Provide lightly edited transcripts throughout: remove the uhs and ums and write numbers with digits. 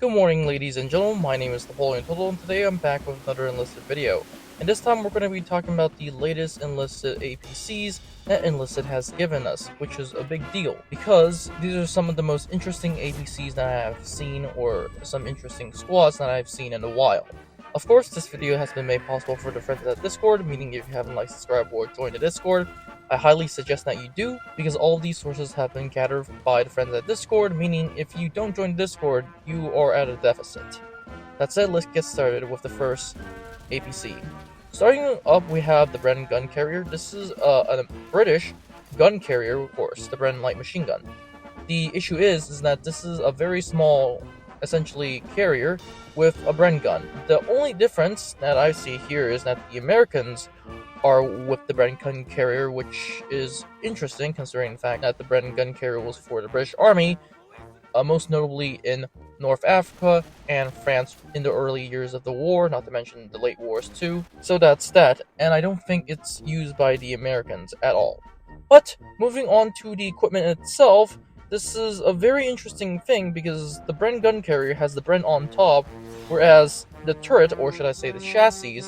Good morning, ladies and gentlemen. My name is Napoleon, and today I'm back with another Enlisted video. And this time we're going to be talking about the latest Enlisted APCs that Enlisted has given us, which is a big deal, because these are some of the most interesting APCs that I have seen, or some interesting squads that I've seen in a while. Of course, this video has been made possible for the friends at Discord, meaning if you haven't subscribed or joined the Discord, I highly suggest that you do, because all of these sources have been gathered by the friends at Discord, meaning if you don't join Discord, you are at a deficit. That said, let's get started with the first APC. Starting up, we have the Bren gun carrier. This is a British gun carrier, of course, the Bren light machine gun. The issue is that this is a very small, essentially, carrier with a Bren gun. The only difference that I see here is that the Americans are with the Bren gun carrier, which is interesting considering the fact that the Bren gun carrier was for the British Army, most notably in North Africa and France in the early years of the war, not to mention the late wars too. So that's that, and I don't think it's used by the Americans at all. But moving on to the equipment itself, this is a very interesting thing because the Bren gun carrier has the Bren on top, whereas the turret, or should I say the chassis,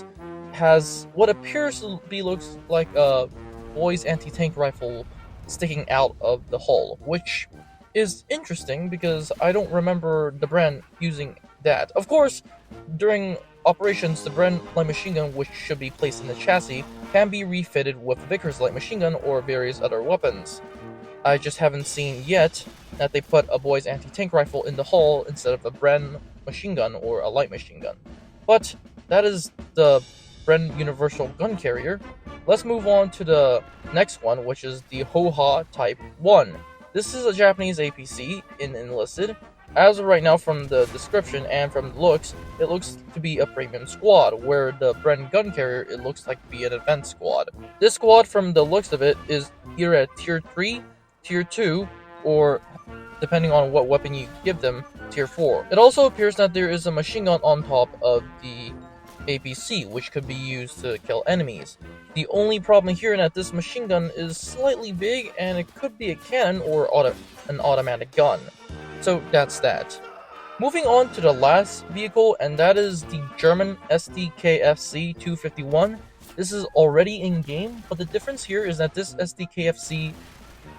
has what appears to be looks like a boy's anti-tank rifle sticking out of the hull, which is interesting because I don't remember the Bren using that. Of course, during operations, the Bren light machine gun, which should be placed in the chassis, can be refitted with Vickers light machine gun or various other weapons. I just haven't seen yet that they put a boy's anti-tank rifle in the hull instead of a Bren machine gun or a light machine gun. But that is the Bren Universal Gun Carrier. Let's move on to the next one, which is the HOA Type 1. This is a Japanese APC in Enlisted. As of right now, from the description and from the looks, it looks to be a premium squad, where the Bren gun carrier, it looks like to be an event squad. This squad, from the looks of it, is either at Tier 3, Tier 2, or, depending on what weapon you give them, Tier 4. It also appears that there is a machine gun on top of the APC, which could be used to kill enemies. The only problem here is that this machine gun is slightly big, and it could be a cannon or an automatic gun. So that's that. Moving on to the last vehicle, and that is the German SDKFC 251. This is already in game, but the difference here is that this SDKFC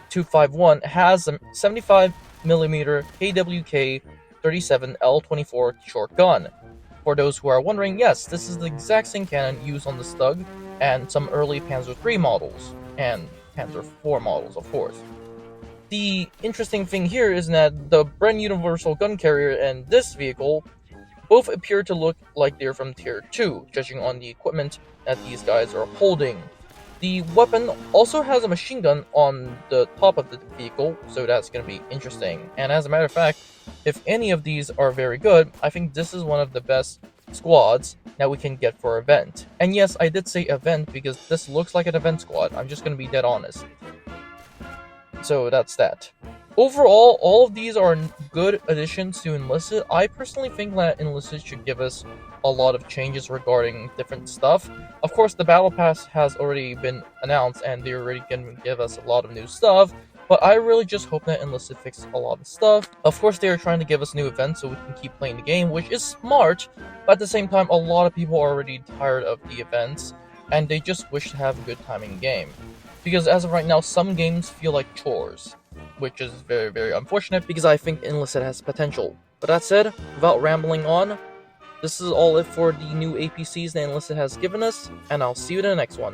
251 has a 75mm KWK 37 L24 short gun. For those who are wondering, yes, this is the exact same cannon used on the Stug and some early Panzer III models, and Panzer IV models, of course. The interesting thing here is that the Bren Universal Gun Carrier and this vehicle both appear to look like they're from Tier 2, judging on the equipment that these guys are holding. The weapon also has a machine gun on the top of the vehicle, so that's going to be interesting. And as a matter of fact, if any of these are very good, I think this is one of the best squads that we can get for event. And yes, I did say event because this looks like an event squad. I'm just going to be dead honest. So that's that. Overall, all of these are good additions to Enlisted. I personally think that Enlisted should give us a lot of changes regarding different stuff. Of course, the Battle Pass has already been announced, and they're already going to give us a lot of new stuff, but I really just hope that Enlisted fixes a lot of stuff. Of course, they are trying to give us new events so we can keep playing the game, which is smart, but at the same time, a lot of people are already tired of the events, and they just wish to have a good time in game. Because as of right now, some games feel like chores, which is very, very unfortunate because I think Enlisted has potential. But that said, without rambling on, this is all it for the new APCs that Enlisted has given us, and I'll see you in the next one.